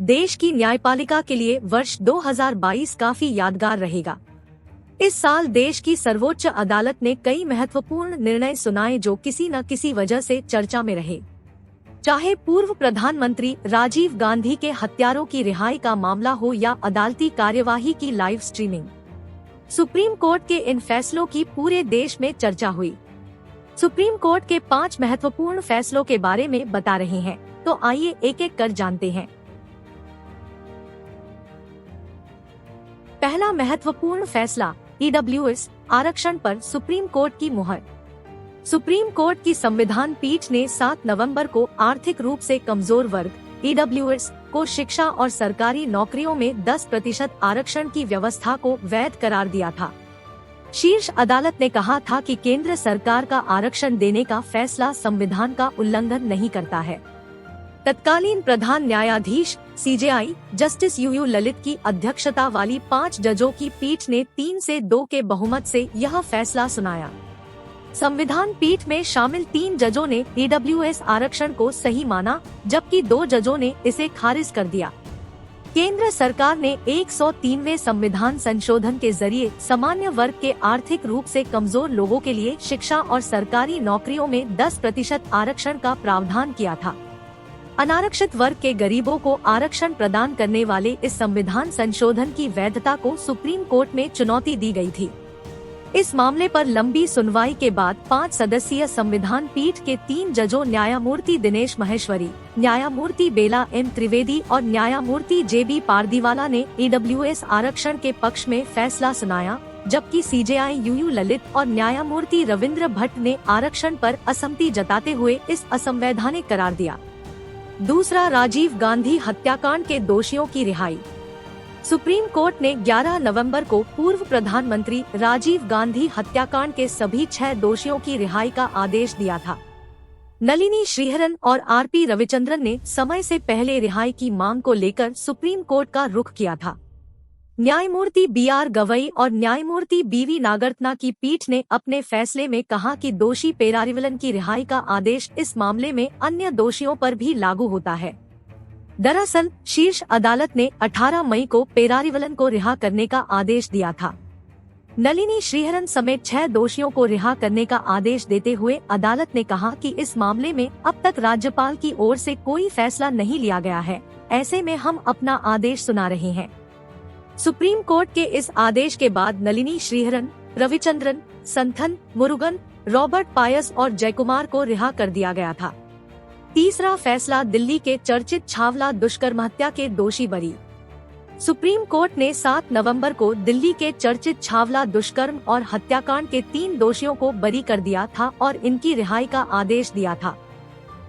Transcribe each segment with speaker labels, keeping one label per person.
Speaker 1: देश की न्यायपालिका के लिए वर्ष 2022 काफी यादगार रहेगा। इस साल देश की सर्वोच्च अदालत ने कई महत्वपूर्ण निर्णय सुनाए जो किसी न किसी वजह से चर्चा में रहे। चाहे पूर्व प्रधानमंत्री राजीव गांधी के हत्यारों की रिहाई का मामला हो या अदालती कार्यवाही की लाइव स्ट्रीमिंग, सुप्रीम कोर्ट के इन फैसलों की पूरे देश में चर्चा हुई। सुप्रीम कोर्ट के 5 महत्वपूर्ण फैसलों के बारे में बता रहे हैं, तो आइए एक एक कर जानते हैं। पहला महत्वपूर्ण फैसला, ईडब्ल्यूएस आरक्षण पर सुप्रीम कोर्ट की मुहर। सुप्रीम कोर्ट की संविधान पीठ ने 7 नवंबर को आर्थिक रूप से कमजोर वर्ग ईडब्ल्यूएस को शिक्षा और सरकारी नौकरियों में 10% आरक्षण की व्यवस्था को वैध करार दिया था। शीर्ष अदालत ने कहा था कि केंद्र सरकार का आरक्षण देने का फैसला संविधान का उल्लंघन नहीं करता है। तत्कालीन प्रधान न्यायाधीश सीजेआई जस्टिस यूयू ललित की अध्यक्षता वाली 5 जजों की पीठ ने 3 से 2 के बहुमत से यह फैसला सुनाया। संविधान पीठ में शामिल 3 जजों ने ईडब्ल्यूएस आरक्षण को सही माना, जबकि 2 जजों ने इसे खारिज कर दिया। केंद्र सरकार ने 103वें संविधान संशोधन के जरिए सामान्य वर्ग के आर्थिक रूप से कमजोर लोगों के लिए शिक्षा और सरकारी नौकरियों में 10% आरक्षण का प्रावधान किया था। अनारक्षित वर्ग के गरीबों को आरक्षण प्रदान करने वाले इस संविधान संशोधन की वैधता को सुप्रीम कोर्ट में चुनौती दी गई थी। इस मामले पर लंबी सुनवाई के बाद 5 सदस्यीय संविधान पीठ के 3 जजों न्यायमूर्ति दिनेश महेश्वरी, न्यायमूर्ति बेला एम त्रिवेदी और न्यायमूर्ति जेबी पारदीवाला ने ईडब्ल्यूएस आरक्षण के पक्ष में फैसला सुनाया, जबकि सीजेआई यूयू ललित और न्यायमूर्ति रविंद्र भट्ट ने आरक्षण पर असहमति जताते हुए इस असंवैधानिक करार दिया। दूसरा, राजीव गांधी हत्याकांड के दोषियों की रिहाई। सुप्रीम कोर्ट ने 11 नवंबर को पूर्व प्रधानमंत्री राजीव गांधी हत्याकांड के सभी 6 दोषियों की रिहाई का आदेश दिया था। नलिनी श्रीहरन और आरपी रविचंद्रन ने समय से पहले रिहाई की मांग को लेकर सुप्रीम कोर्ट का रुख किया था। न्यायमूर्ति बीआर गवई और न्यायमूर्ति बीवी नागरत्ना की पीठ ने अपने फैसले में कहा कि दोषी पेरारिवलन की रिहाई का आदेश इस मामले में अन्य दोषियों पर भी लागू होता है। दरअसल शीर्ष अदालत ने 18 मई को पेरारिवलन को रिहा करने का आदेश दिया था। नलिनी श्रीहरन समेत 6 दोषियों को रिहा करने का आदेश देते हुए अदालत ने कहा कि इस मामले में अब तक राज्यपाल की ओर से कोई फैसला नहीं लिया गया है, ऐसे में हम अपना आदेश सुना रहे हैं। सुप्रीम कोर्ट के इस आदेश के बाद नलिनी श्रीहरन, रविचंद्रन, संथन, मुरुगन, रॉबर्ट पायस और जयकुमार को रिहा कर दिया गया था। तीसरा फैसला, दिल्ली के चर्चित छावला दुष्कर्म हत्या के दोषी बरी। सुप्रीम कोर्ट ने 7 नवंबर को दिल्ली के चर्चित छावला दुष्कर्म और हत्याकांड के 3 दोषियों को बरी कर दिया था और इनकी रिहाई का आदेश दिया था।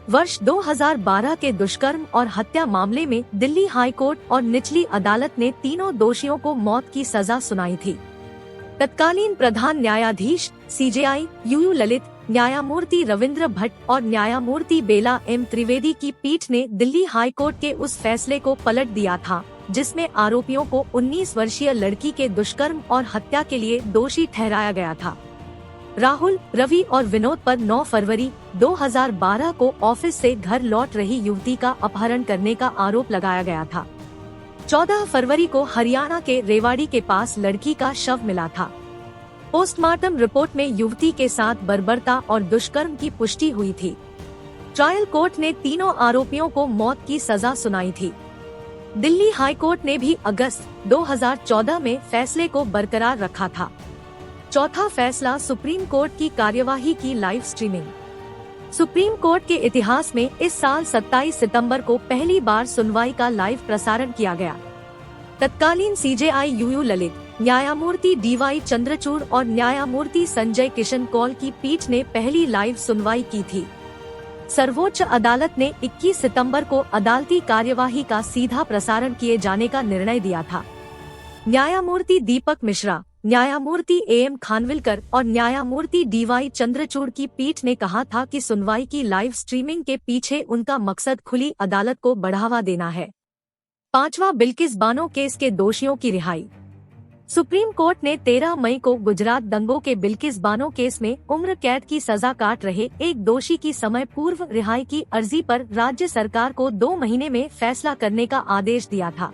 Speaker 1: वर्ष 2012 के दुष्कर्म और हत्या मामले में दिल्ली हाई कोर्ट और निचली अदालत ने तीनों दोषियों को मौत की सजा सुनाई थी। तत्कालीन प्रधान न्यायाधीश सीजेआई यूयू ललित, न्यायमूर्ति रविंद्र भट्ट और न्यायमूर्ति बेला एम त्रिवेदी की पीठ ने दिल्ली हाई कोर्ट के उस फैसले को पलट दिया था, जिसमें आरोपियों को 19 वर्षीय लड़की के दुष्कर्म और हत्या के लिए दोषी ठहराया गया था। राहुल, रवि और विनोद पर 9 फरवरी 2012 को ऑफिस से घर लौट रही युवती का अपहरण करने का आरोप लगाया गया था। 14 फरवरी को हरियाणा के रेवाड़ी के पास लड़की का शव मिला था। पोस्टमार्टम रिपोर्ट में युवती के साथ बर्बरता और दुष्कर्म की पुष्टि हुई थी। ट्रायल कोर्ट ने तीनों आरोपियों को मौत की सजा सुनाई थी। दिल्ली हाई कोर्ट ने भी अगस्त 2014 में फैसले को बरकरार रखा था। चौथा फैसला, सुप्रीम कोर्ट की कार्यवाही की लाइव स्ट्रीमिंग। सुप्रीम कोर्ट के इतिहास में इस साल 27 सितंबर को पहली बार सुनवाई का लाइव प्रसारण किया गया। तत्कालीन सीजेआई यूयू ललित, न्यायमूर्ति डीवाई चंद्रचूड़ और न्यायमूर्ति संजय किशन कौल की पीठ ने पहली लाइव सुनवाई की थी। सर्वोच्च अदालत ने 21 सितंबर को अदालती कार्यवाही का सीधा प्रसारण किए जाने का निर्णय दिया था। न्यायमूर्ति दीपक मिश्रा, न्यायमूर्ति एएम खानविलकर और न्यायमूर्ति डीवाई चंद्रचूड़ की पीठ ने कहा था कि सुनवाई की लाइव स्ट्रीमिंग के पीछे उनका मकसद खुली अदालत को बढ़ावा देना है। पांचवा, बिल्किस बानो केस के दोषियों की रिहाई। सुप्रीम कोर्ट ने 13 मई को गुजरात दंगों के बिल्किस बानो केस में उम्र कैद की सजा काट रहे एक दोषी की समय पूर्व रिहाई की अर्जी पर राज्य सरकार को 2 महीने में फैसला करने का आदेश दिया था।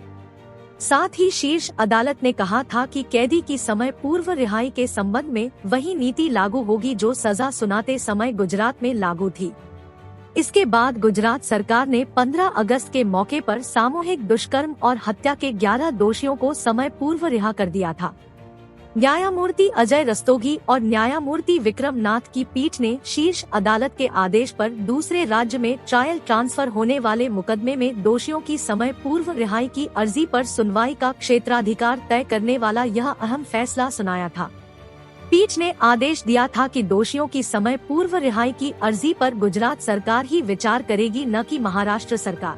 Speaker 1: साथ ही शीर्ष अदालत ने कहा था कि कैदी की समय पूर्व रिहाई के संबंध में वही नीति लागू होगी जो सजा सुनाते समय गुजरात में लागू थी। इसके बाद गुजरात सरकार ने 15 अगस्त के मौके पर सामूहिक दुष्कर्म और हत्या के 11 दोषियों को समय पूर्व रिहा कर दिया था। न्यायमूर्ति अजय रस्तोगी और न्यायमूर्ति विक्रम नाथ की पीठ ने शीर्ष अदालत के आदेश पर दूसरे राज्य में ट्रायल ट्रांसफर होने वाले मुकदमे में दोषियों की समय पूर्व रिहाई की अर्जी पर सुनवाई का क्षेत्राधिकार तय करने वाला यह अहम फैसला सुनाया था। पीठ ने आदेश दिया था कि दोषियों की समय पूर्व रिहाई की अर्जी पर गुजरात सरकार ही विचार करेगी, न कि महाराष्ट्र सरकार।